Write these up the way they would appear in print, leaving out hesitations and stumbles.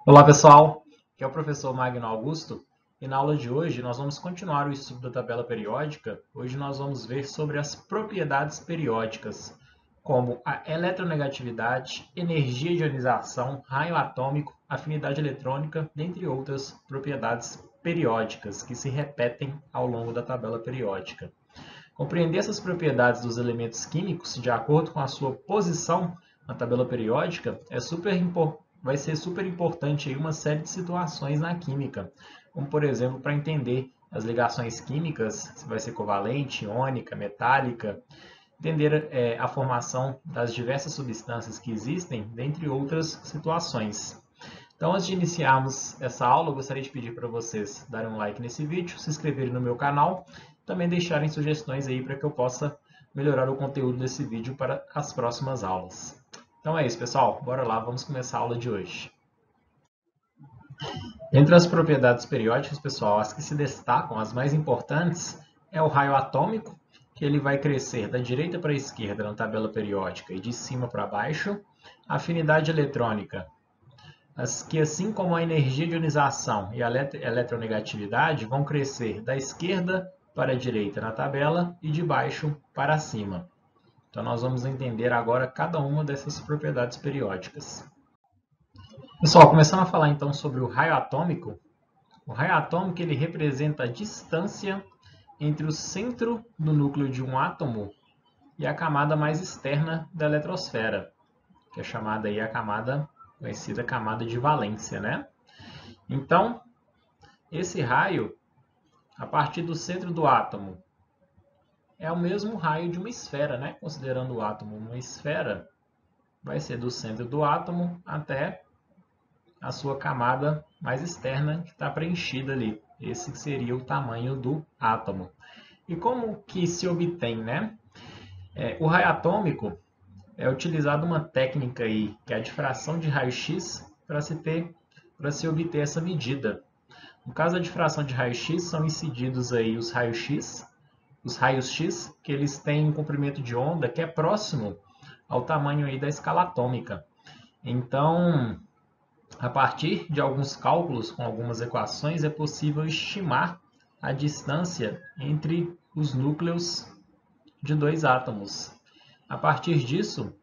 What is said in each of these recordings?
Olá pessoal, aqui é o professor Magno Augusto e na aula de hoje nós vamos continuar o estudo da tabela periódica. Hoje nós vamos ver sobre as propriedades periódicas, como a eletronegatividade, energia de ionização, raio atômico, afinidade eletrônica, dentre outras propriedades periódicas que se repetem ao longo da tabela periódica. Compreender essas propriedades dos elementos químicos de acordo com a sua posição na tabela periódica vai ser super importante em uma série de situações na química, como por exemplo para entender as ligações químicas, se vai ser covalente, iônica, metálica, entender a formação das diversas substâncias que existem, dentre outras situações. Então, antes de iniciarmos essa aula, eu gostaria de pedir para vocês darem um like nesse vídeo, se inscreverem no meu canal, também deixarem sugestões aí para que eu possa melhorar o conteúdo desse vídeo para as próximas aulas. Então é isso, pessoal. Bora lá, vamos começar a aula de hoje. Entre as propriedades periódicas, pessoal, as que se destacam, as mais importantes, é o raio atômico, que ele vai crescer da direita para a esquerda na tabela periódica e de cima para baixo. A afinidade eletrônica, as que, assim como a energia de ionização e a eletronegatividade, vão crescer da esquerda para a direita na tabela e de baixo para cima. Então, nós vamos entender agora cada uma dessas propriedades periódicas. Pessoal, começando a falar então sobre o raio atômico. O raio atômico ele representa a distância entre o centro do núcleo de um átomo e a camada mais externa da eletrosfera, que é chamada aí a conhecida camada de valência, né? Então, esse raio, a partir do centro do átomo, é o mesmo raio de uma esfera, né? Considerando o átomo uma esfera, vai ser do centro do átomo até a sua camada mais externa que está preenchida ali. Esse seria o tamanho do átomo. E como que se obtém, né? O raio atômico é utilizada uma técnica aí, que é a difração de raio-x, para se obter essa medida. No caso da difração de raio-x, são incididos aí os raios-x, que eles têm um comprimento de onda que é próximo ao tamanho aí da escala atômica. Então, a partir de alguns cálculos com algumas equações, é possível estimar a distância entre os núcleos de dois átomos. A partir disso,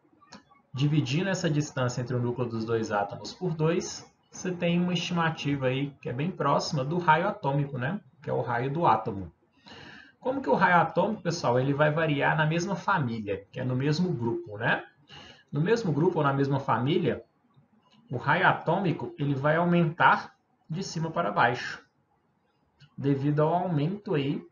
dividindo essa distância entre o núcleo dos dois átomos por 2, você tem uma estimativa aí que é bem próxima do raio atômico, né? Que é o raio do átomo. Como que o raio atômico, pessoal, ele vai variar na mesma família, que é no mesmo grupo, né? No mesmo grupo ou na mesma família, o raio atômico ele vai aumentar de cima para baixo, devido ao aumento aí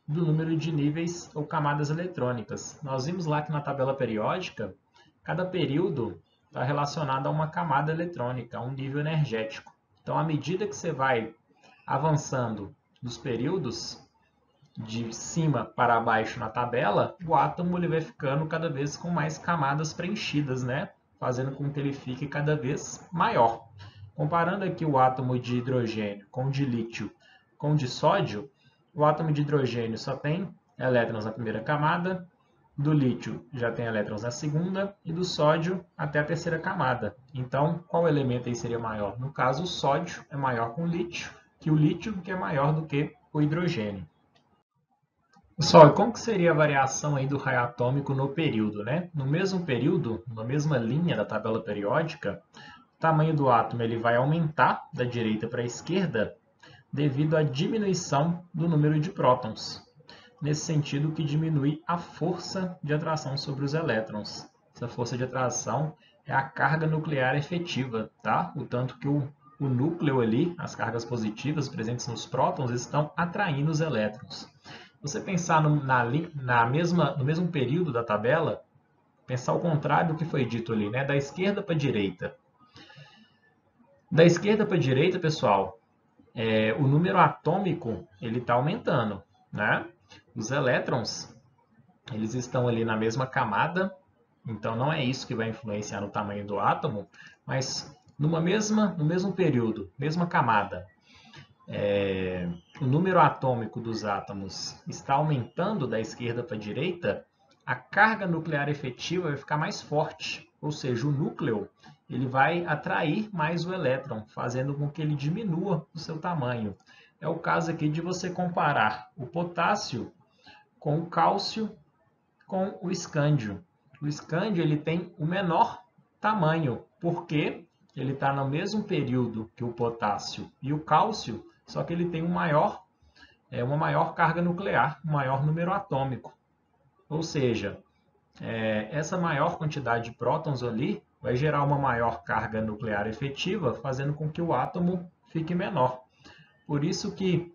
do número de níveis ou camadas eletrônicas. Nós vimos lá que na tabela periódica, cada período está relacionado a uma camada eletrônica, a um nível energético. Então, à medida que você vai avançando nos períodos, de cima para baixo na tabela, o átomo ele vai ficando cada vez com mais camadas preenchidas, né? Fazendo com que ele fique cada vez maior. Comparando aqui o átomo de hidrogênio com o de lítio com o de sódio, o átomo de hidrogênio só tem elétrons na primeira camada, do lítio já tem elétrons na segunda e do sódio até a terceira camada. Então, qual elemento aí seria maior? No caso, o sódio é maior com o lítio que é maior do que o hidrogênio. Pessoal, como que seria a variação aí do raio atômico no período, né? No mesmo período, na mesma linha da tabela periódica, o tamanho do átomo ele vai aumentar da direita para a esquerda devido à diminuição do número de prótons. Nesse sentido que diminui a força de atração sobre os elétrons. Essa força de atração é a carga nuclear efetiva, tá? O tanto que o núcleo ali, as cargas positivas presentes nos prótons, estão atraindo os elétrons. Você pensar no mesmo período da tabela, pensar o contrário do que foi dito ali, né? Da esquerda para a direita. Da esquerda para a direita, pessoal, o número atômico ele está aumentando, né? Os elétrons eles estão ali na mesma camada, então não é isso que vai influenciar no tamanho do átomo, mas no mesmo período, mesma camada, o número atômico dos átomos está aumentando da esquerda para a direita, a carga nuclear efetiva vai ficar mais forte, ou seja, o núcleo ele vai atrair mais o elétron, fazendo com que ele diminua o seu tamanho. É o caso aqui de você comparar o potássio com o cálcio com o escândio. O escândio ele tem o menor tamanho, porque ele está no mesmo período que o potássio e o cálcio, só que ele tem uma maior carga nuclear, um maior número atômico. Ou seja, essa maior quantidade de prótons ali vai gerar uma maior carga nuclear efetiva, fazendo com que o átomo fique menor. Por isso que,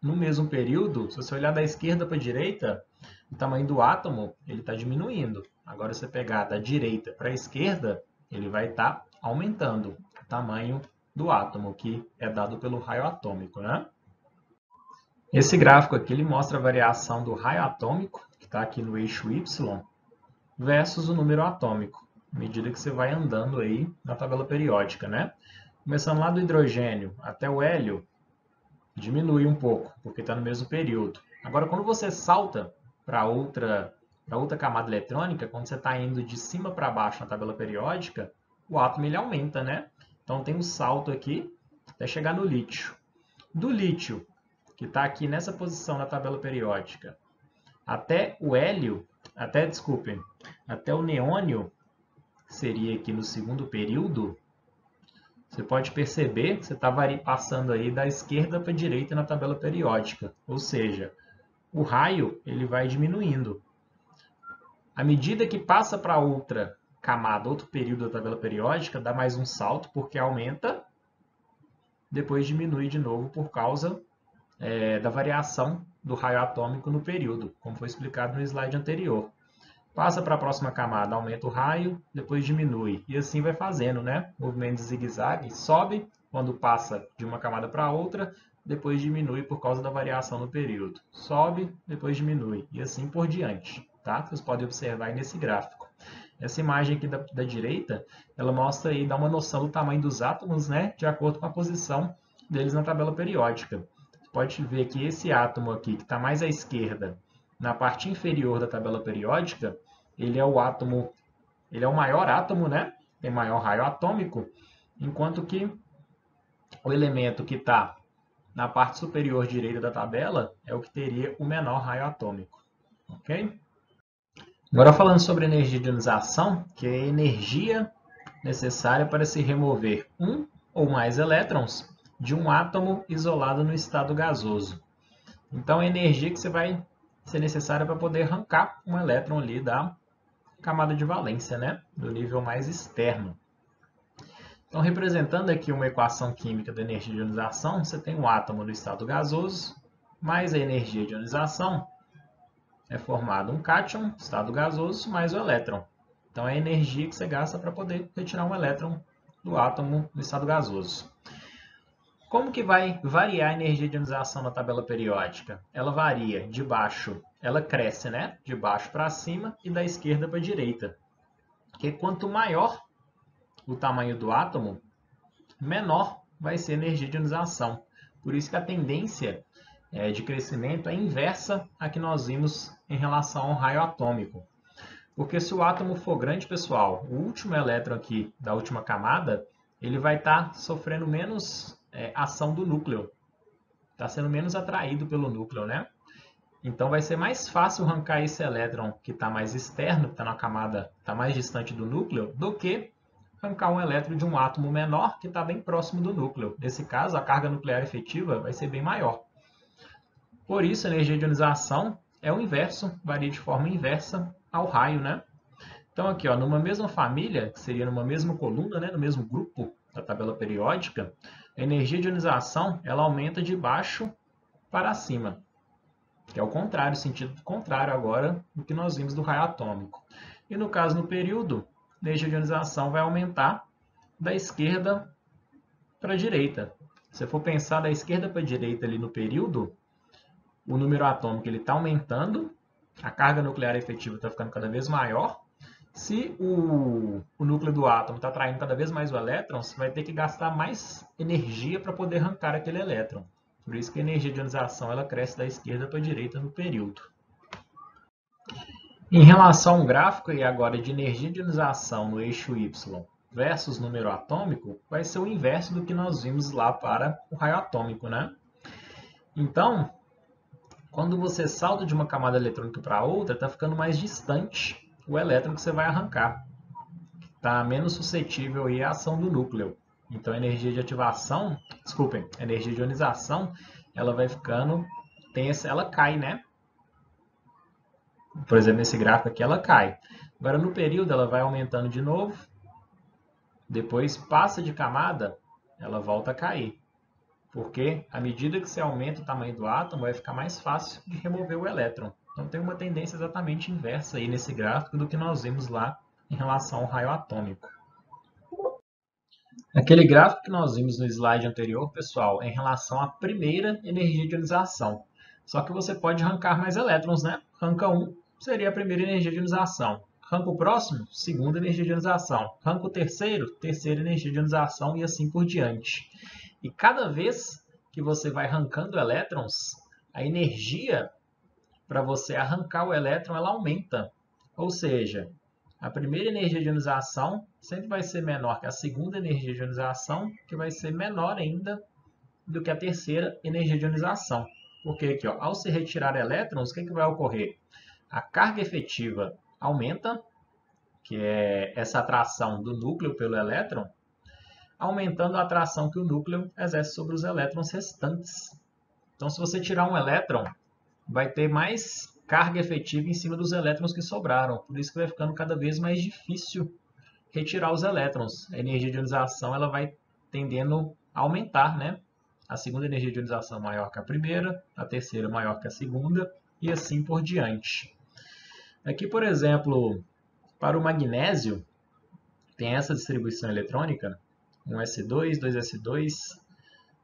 no mesmo período, se você olhar da esquerda para a direita, o tamanho do átomo está diminuindo. Agora, se você pegar da direita para a esquerda, ele vai estar aumentando o tamanho do átomo, que é dado pelo raio atômico, né? Esse gráfico aqui ele mostra a variação do raio atômico, que está aqui no eixo Y, versus o número atômico, à medida que você vai andando aí na tabela periódica, né? Começando lá do hidrogênio até o hélio, diminui um pouco, porque está no mesmo período. Agora, quando você salta para outra camada eletrônica, quando você está indo de cima para baixo na tabela periódica, o átomo ele aumenta, né? Então tem um salto aqui até chegar no lítio. Do lítio, que está aqui nessa posição na tabela periódica, até o hélio, até o neônio, que seria aqui no segundo período, você pode perceber que você está passando aí da esquerda para a direita na tabela periódica, ou seja, o raio ele vai diminuindo. À medida que passa para outra camada, outro período da tabela periódica, dá mais um salto, porque aumenta, depois diminui de novo por causa da variação do raio atômico no período, como foi explicado no slide anterior. Passa para a próxima camada, aumenta o raio, depois diminui. E assim vai fazendo, né? Movimento de zigue-zague, sobe quando passa de uma camada para outra, depois diminui por causa da variação no período. Sobe, depois diminui. E assim por diante, tá? Vocês podem observar aí nesse gráfico. Essa imagem aqui da direita, ela mostra aí, dá uma noção do tamanho dos átomos, né? De acordo com a posição deles na tabela periódica. Você pode ver que esse átomo aqui, que está mais à esquerda, na parte inferior da tabela periódica, ele é o maior átomo, né? Tem maior raio atômico, enquanto que o elemento que está na parte superior direita da tabela é o que teria o menor raio atômico. Ok? Agora falando sobre energia de ionização, que é a energia necessária para se remover um ou mais elétrons de um átomo isolado no estado gasoso. Então, a energia que vai ser necessária para poder arrancar um elétron ali da camada de valência, né? Do nível mais externo. Então, representando aqui uma equação química da energia de ionização, você tem um átomo no estado gasoso, mais a energia de ionização, é formado um cátion, estado gasoso, mais o elétron. Então, é a energia que você gasta para poder retirar um elétron do átomo no estado gasoso. Como que vai variar a energia de ionização na tabela periódica? Ela varia de baixo, ela cresce, né? De baixo para cima e da esquerda para a direita. Porque quanto maior o tamanho do átomo, menor vai ser a energia de ionização. Por isso que a tendência de crescimento é inversa à que nós vimos em relação ao raio atômico. Porque se o átomo for grande, pessoal, o último elétron aqui da última camada, ele vai estar sofrendo menos ação do núcleo. Está sendo menos atraído pelo núcleo, né? Então vai ser mais fácil arrancar esse elétron que está mais externo, que está na camada, está mais distante do núcleo, do que arrancar um elétron de um átomo menor que está bem próximo do núcleo. Nesse caso, a carga nuclear efetiva vai ser bem maior. Por isso, a energia de ionização é o inverso, varia de forma inversa ao raio, né? Então, aqui, ó, numa mesma família, que seria numa mesma coluna, né, no mesmo grupo da tabela periódica, a energia de ionização ela aumenta de baixo para cima, que é o contrário, o sentido contrário agora do que nós vimos do raio atômico. E no caso, no período, a energia de ionização vai aumentar da esquerda para a direita. Se você for pensar da esquerda para a direita ali no período, o número atômico está aumentando, a carga nuclear efetiva está ficando cada vez maior. Se o núcleo do átomo está atraindo cada vez mais o elétron, você vai ter que gastar mais energia para poder arrancar aquele elétron. Por isso que a energia de ionização ela cresce da esquerda para a direita no período. Em relação ao gráfico e agora de energia de ionização no eixo Y versus número atômico vai ser o inverso do que nós vimos lá para o raio atômico, né? Então, quando você salta de uma camada eletrônica para outra, está ficando mais distante o elétron que você vai arrancar. Está menos suscetível aí à ação do núcleo. Então, a energia de ativação, desculpem, a energia de ionização, ela vai ficando, ela cai, né? Por exemplo, nesse gráfico aqui, ela cai. Agora, no período, ela vai aumentando de novo. Depois, passa de camada, ela volta a cair. Porque, à medida que você aumenta o tamanho do átomo, vai ficar mais fácil de remover o elétron. Então, tem uma tendência exatamente inversa aí nesse gráfico do que nós vimos lá em relação ao raio atômico. Aquele gráfico que nós vimos no slide anterior, pessoal, é em relação à primeira energia de ionização. Só que você pode arrancar mais elétrons, né? Arranca um, seria a primeira energia de ionização. Arranca o próximo, segunda energia de ionização. Arranca o terceiro, terceira energia de ionização e assim por diante. E cada vez que você vai arrancando elétrons, a energia para você arrancar o elétron ela aumenta. Ou seja, a primeira energia de ionização sempre vai ser menor que a segunda energia de ionização, que vai ser menor ainda do que a terceira energia de ionização. Porque aqui, ó, ao se retirar elétrons, o que vai ocorrer? A carga efetiva aumenta, que é essa atração do núcleo pelo elétron, aumentando a atração que o núcleo exerce sobre os elétrons restantes. Então, se você tirar um elétron, vai ter mais carga efetiva em cima dos elétrons que sobraram. Por isso que vai ficando cada vez mais difícil retirar os elétrons. A energia de ionização ela vai tendendo a aumentar, né? A segunda energia de ionização maior que a primeira, a terceira maior que a segunda, e assim por diante. Aqui, por exemplo, para o magnésio, tem essa distribuição eletrônica, 1s2, 2s2,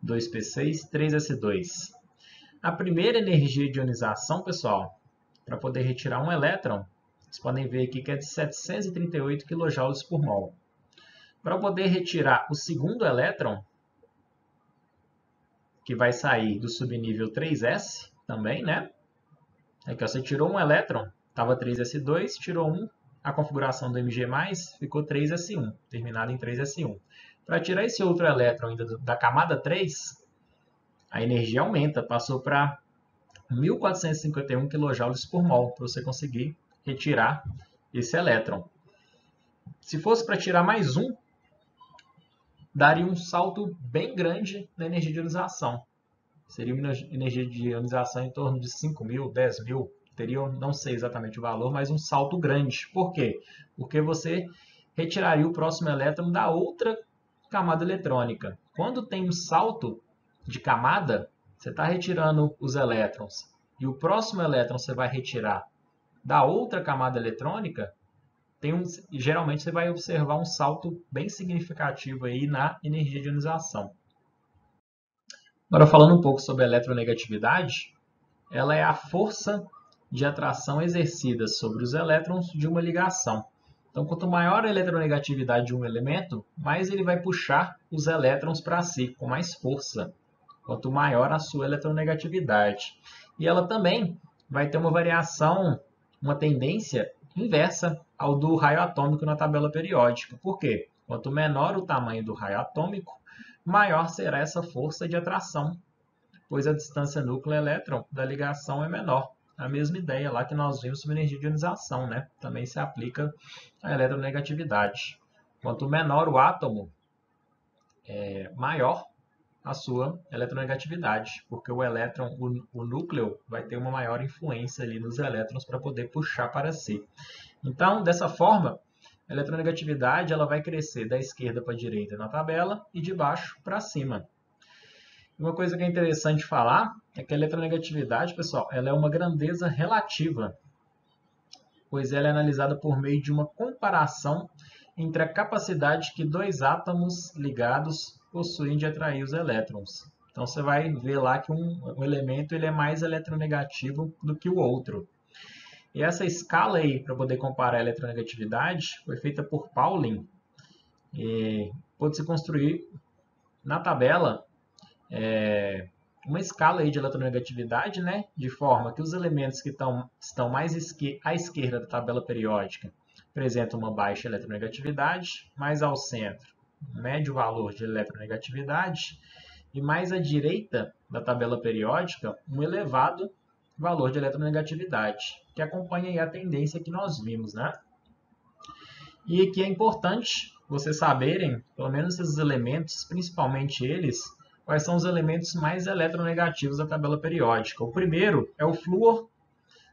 2p6, 3s2. A primeira energia de ionização, pessoal, para poder retirar um elétron, vocês podem ver aqui que é de 738 kJ por mol. Para poder retirar o segundo elétron, que vai sair do subnível 3s também, né? Aqui, ó, você tirou um elétron, estava 3s2, tirou um, a configuração do Mg+, ficou 3s1, terminado em 3s1. Para tirar esse outro elétron ainda da camada 3, a energia aumenta, passou para 1.451 kJ por mol, para você conseguir retirar esse elétron. Se fosse para tirar mais um, daria um salto bem grande na energia de ionização. Seria uma energia de ionização em torno de 5.000, 10.000, teria, não sei exatamente o valor, mas um salto grande. Por quê? Porque você retiraria o próximo elétron da outra camada eletrônica. Quando tem um salto de camada, você está retirando os elétrons e o próximo elétron você vai retirar da outra camada eletrônica, geralmente você vai observar um salto bem significativo aí na energia de ionização. Agora, falando um pouco sobre a eletronegatividade, ela é a força de atração exercida sobre os elétrons de uma ligação. Então, quanto maior a eletronegatividade de um elemento, mais ele vai puxar os elétrons para si, com mais força. Quanto maior a sua eletronegatividade. E ela também vai ter uma variação, uma tendência inversa ao do raio atômico na tabela periódica. Por quê? Quanto menor o tamanho do raio atômico, maior será essa força de atração, pois a distância núcleo-elétron da ligação é menor. A mesma ideia lá que nós vimos sobre energia de ionização, né? Também se aplica à eletronegatividade. Quanto menor o átomo, maior a sua eletronegatividade, porque o elétron, o núcleo, vai ter uma maior influência ali nos elétrons para poder puxar para si. Então, dessa forma, a eletronegatividade ela vai crescer da esquerda para a direita na tabela e de baixo para cima. Uma coisa que é interessante falar é que a eletronegatividade, pessoal, ela é uma grandeza relativa, pois ela é analisada por meio de uma comparação entre a capacidade que dois átomos ligados possuem de atrair os elétrons. Então, você vai ver lá que um elemento ele é mais eletronegativo do que o outro. E essa escala aí, para poder comparar a eletronegatividade, foi feita por Pauling. Pode-se construir na tabela uma escala aí de eletronegatividade, né, de forma que os elementos que estão mais à esquerda da tabela periódica apresenta uma baixa eletronegatividade, mais ao centro, um médio valor de eletronegatividade, e mais à direita da tabela periódica, um elevado valor de eletronegatividade, que acompanha aí a tendência que nós vimos, né? E aqui é importante vocês saberem, pelo menos esses elementos, principalmente eles, quais são os elementos mais eletronegativos da tabela periódica. O primeiro é o flúor,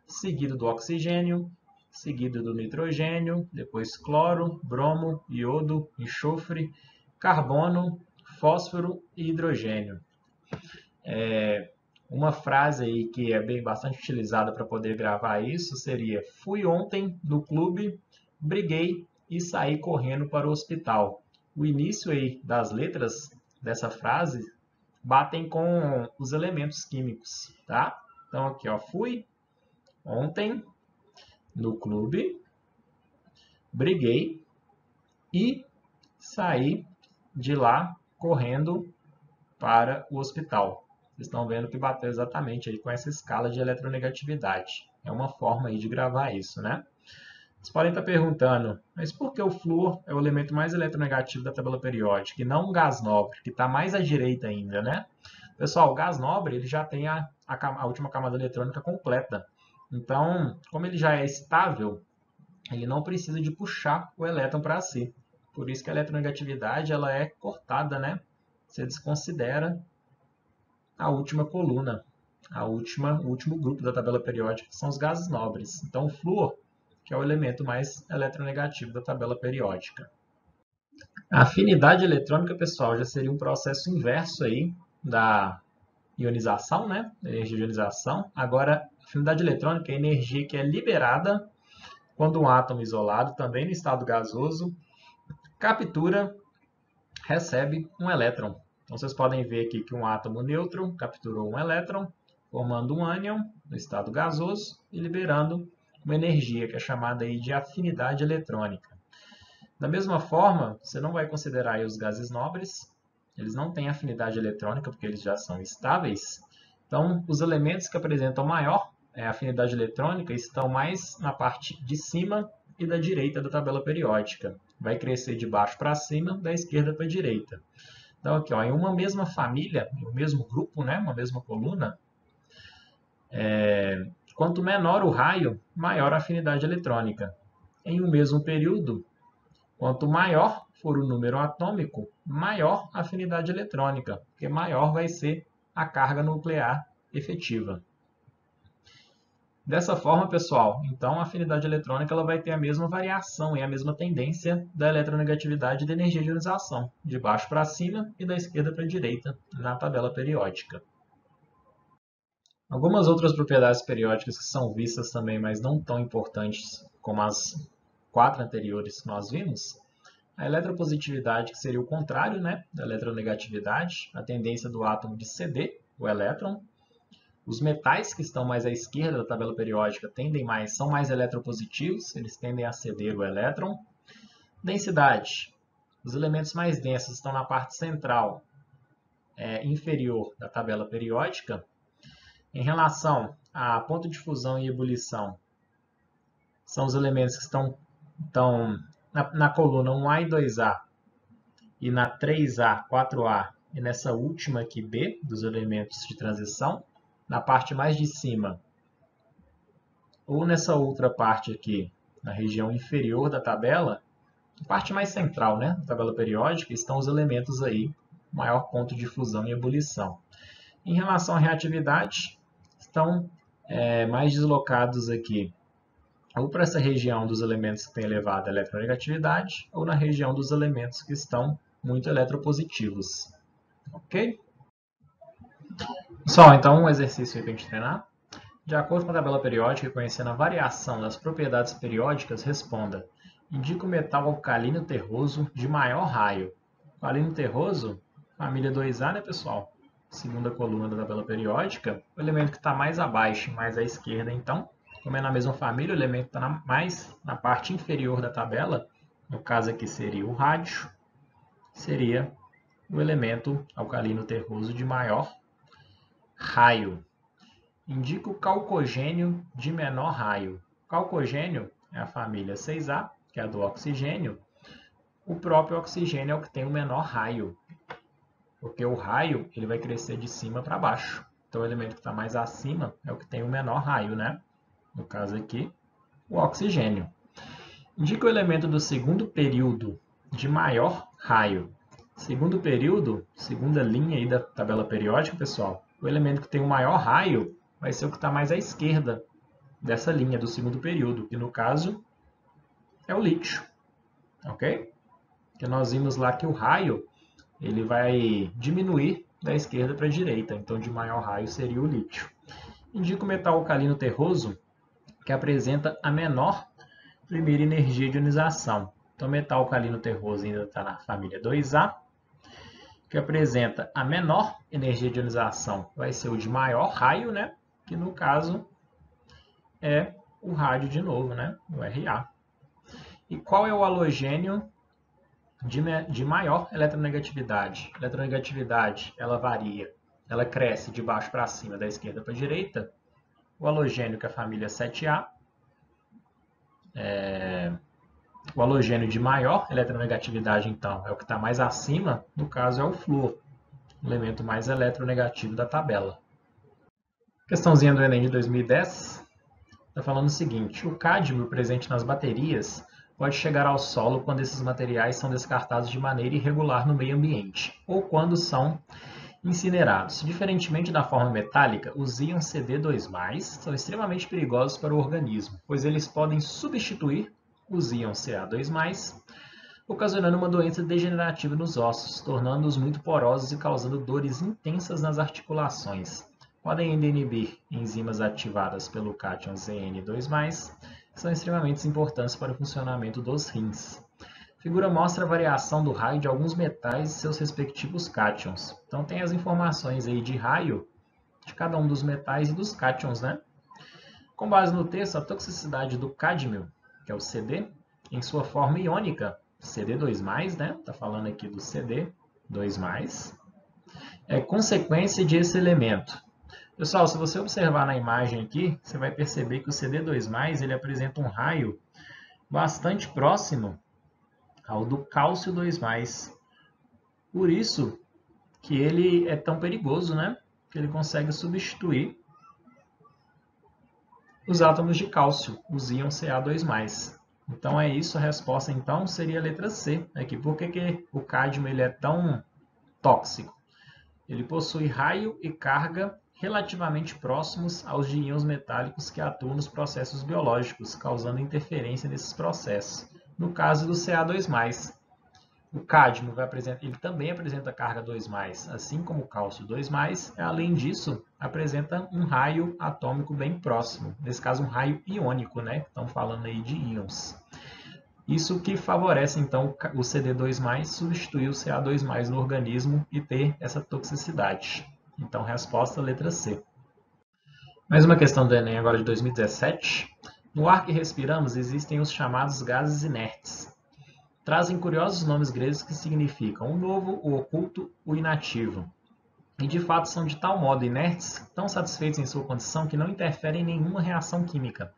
seguido do oxigênio, seguido do nitrogênio, depois cloro, bromo, iodo, enxofre, carbono, fósforo e hidrogênio. Uma frase aí que é bastante utilizada para poder gravar isso seria: fui ontem no clube, briguei e saí correndo para o hospital. O início aí das letras dessa frase batem com os elementos químicos, tá? Então aqui, ó, fui ontem no clube, briguei e saí de lá correndo para o hospital. Vocês estão vendo que bateu exatamente aí com essa escala de eletronegatividade. É uma forma aí de gravar isso, né? Vocês podem estar perguntando, mas por que o flúor é o elemento mais eletronegativo da tabela periódica e não o gás nobre, que está mais à direita ainda, né? Pessoal, o gás nobre ele já tem a última camada eletrônica completa. Então, como ele já é estável, ele não precisa de puxar o elétron para si. Por isso que a eletronegatividade ela é cortada, né? Você desconsidera a última coluna, o último grupo da tabela periódica, que são os gases nobres. Então, o flúor, que é o elemento mais eletronegativo da tabela periódica. A afinidade eletrônica, pessoal, já seria um processo inverso aí da ionização, né? Da energia de ionização. Agora, a afinidade eletrônica é a energia que é liberada quando um átomo isolado, também no estado gasoso, captura, recebe um elétron. Então, vocês podem ver aqui que um átomo neutro capturou um elétron, formando um ânion no estado gasoso e liberando uma energia que é chamada aí de afinidade eletrônica. Da mesma forma, você não vai considerar aí os gases nobres, eles não têm afinidade eletrônica porque eles já são estáveis. Então, os elementos que apresentam maior afinidade eletrônica estão mais na parte de cima e da direita da tabela periódica. Vai crescer de baixo para cima, da esquerda para a direita. Então, aqui, ó, em uma mesma família, em um mesmo grupo, né, uma mesma coluna, quanto menor o raio, maior a afinidade eletrônica. Em um mesmo período, quanto maior for o número atômico, maior a afinidade eletrônica, porque maior vai ser a carga nuclear efetiva. Dessa forma, pessoal, então a afinidade eletrônica ela vai ter a mesma variação e a mesma tendência da eletronegatividade e da energia de ionização, de baixo para cima e da esquerda para a direita, na tabela periódica. Algumas outras propriedades periódicas que são vistas também, mas não tão importantes como as 4 anteriores que nós vimos, a eletropositividade, que seria o contrário, né, da eletronegatividade, a tendência do átomo de ceder o elétron. Os metais que estão mais à esquerda da tabela periódica são mais eletropositivos, eles tendem a ceder o elétron. Densidade. Os elementos mais densos estão na parte central inferior da tabela periódica. Em relação a ponto de fusão e ebulição, são os elementos que estão na coluna 1A e 2A, e na 3A, 4A, e nessa última aqui, B, dos elementos de transição. Na parte mais de cima, ou nessa outra parte aqui, na região inferior da tabela, a parte mais central, né, da tabela periódica, estão os elementos aí, maior ponto de fusão e ebulição. Em relação à reatividade, estão mais deslocados aqui, ou para essa região dos elementos que têm elevada eletronegatividade, ou na região dos elementos que estão muito eletropositivos. Ok? Pessoal, então um exercício aí para a gente treinar. De acordo com a tabela periódica e conhecendo a variação das propriedades periódicas, responda. Indica o metal alcalino terroso de maior raio. Alcalino terroso, família 2A, né, pessoal? Segunda coluna da tabela periódica. O elemento que está mais abaixo, mais à esquerda, então. Como é na mesma família, o elemento está mais na parte inferior da tabela. No caso aqui seria o rádio. Seria o elemento alcalino terroso de maior raio. Indica o calcogênio de menor raio. Calcogênio é a família 6A, que é a do oxigênio, o próprio oxigênio é o que tem o menor raio, porque o raio ele vai crescer de cima para baixo. Então, o elemento que está mais acima é o que tem o menor raio, né? No caso aqui, o oxigênio. Indica o elemento do segundo período de maior raio. Segundo período, segunda linha aí da tabela periódica, pessoal, o elemento que tem o maior raio vai ser o que está mais à esquerda dessa linha do segundo período, que no caso é o lítio, ok? Porque nós vimos lá que o raio ele vai diminuir da esquerda para a direita, então de maior raio seria o lítio. Indica o metal alcalino terroso, que apresenta a menor primeira energia de ionização. Então, o metal alcalino terroso ainda está na família 2A, que apresenta a menor energia de ionização, vai ser o de maior raio, né? Que no caso é o rádio de novo, né? O Ra. E qual é o halogênio de maior eletronegatividade? A eletronegatividade, ela varia, ela cresce de baixo para cima, da esquerda para a direita. O halogênio, que é a família 7A, o halogênio de maior eletronegatividade, então, é o que está mais acima, no caso é o flúor, o elemento mais eletronegativo da tabela. Questãozinha do Enem de 2010, está falando o seguinte: o cádmio presente nas baterias pode chegar ao solo quando esses materiais são descartados de maneira irregular no meio ambiente, ou quando são incinerados. Diferentemente da forma metálica, os íons CD2+, são extremamente perigosos para o organismo, pois eles podem substituir os íons Ca2+, ocasionando uma doença degenerativa nos ossos, tornando-os muito porosos e causando dores intensas nas articulações. Podem ainda inibir enzimas ativadas pelo cátion Zn2+, que são extremamente importantes para o funcionamento dos rins. A figura mostra a variação do raio de alguns metais e seus respectivos cátions. Então tem as informações aí de raio de cada um dos metais e dos cátions, né? Com base no texto, a toxicidade do cádmio, que é o CD, em sua forma iônica, CD2+, né? Está falando aqui do CD2+, é consequência desse elemento. Pessoal, se você observar na imagem aqui, você vai perceber que o CD2+, ele apresenta um raio bastante próximo ao do cálcio 2+. Por isso que ele é tão perigoso, né? Que ele consegue substituir os átomos de cálcio, os íons Ca2+. Então é isso, a resposta então seria a letra C aqui. Por que o cádmio ele é tão tóxico? Ele possui raio e carga relativamente próximos aos de íons metálicos que atuam nos processos biológicos, causando interferência nesses processos. No caso do Ca2+, o cádmio ele também apresenta carga 2+, assim como o cálcio 2+, além disso, apresenta um raio atômico bem próximo, nesse caso um raio iônico, né? Estamos falando aí de íons. Isso que favorece, então, o CD2+, substituir o Ca2+, no organismo e ter essa toxicidade. Então, resposta, letra C. Mais uma questão do Enem agora de 2017. No ar que respiramos existem os chamados gases inertes. Trazem curiosos nomes gregos que significam o novo, o oculto, o inativo. E de fato são de tal modo inertes, tão satisfeitos em sua condição, que não interferem em nenhuma reação química.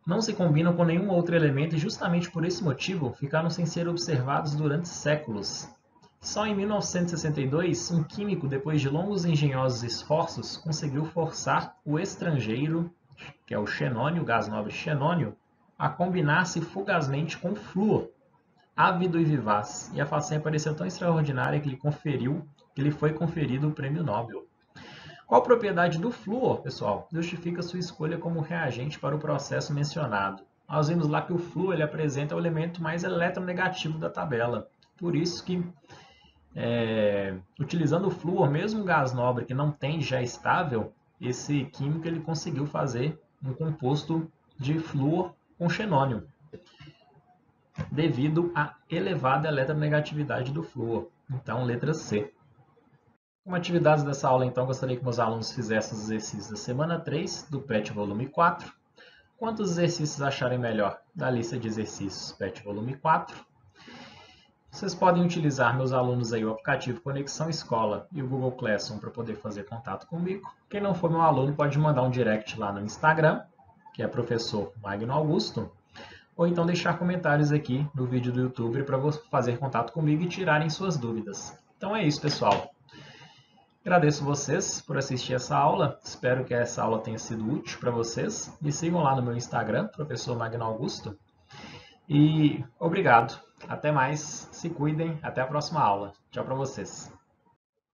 Não se combinam com nenhum outro elemento e justamente por esse motivo ficaram sem ser observados durante séculos. Só em 1962, um químico, depois de longos e engenhosos esforços, conseguiu forçar o estrangeiro, que é o xenônio, o gás nobre xenônio, a combinar-se fugazmente com flúor, ávido e vivaz, e a façanha pareceu tão extraordinária que lhe foi conferido o prêmio Nobel. Qual propriedade do flúor, pessoal, justifica sua escolha como reagente para o processo mencionado? Nós vimos lá que o flúor ele apresenta o elemento mais eletronegativo da tabela. Por isso que, utilizando o flúor, mesmo um gás nobre que não tende já estável, esse químico ele conseguiu fazer um composto de flúor com xenônio, devido à elevada eletronegatividade do flúor. Então, letra C. Como atividades dessa aula, então, gostaria que meus alunos fizessem os exercícios da semana 3 do PET volume 4. Quantos exercícios acharem melhor da lista de exercícios PET volume 4? Vocês podem utilizar, meus alunos, aí, o aplicativo Conexão Escola e o Google Classroom para poder fazer contato comigo. Quem não for meu aluno pode mandar um direct lá no Instagram, que é professor Magno Augusto. ou então deixar comentários aqui no vídeo do YouTube para fazer contato comigo e tirarem suas dúvidas. Então é isso, pessoal. Agradeço vocês por assistir essa aula, espero que essa aula tenha sido útil para vocês. Me sigam lá no meu Instagram, Professor Magno Augusto. E obrigado. Até mais, se cuidem, até a próxima aula. Tchau para vocês.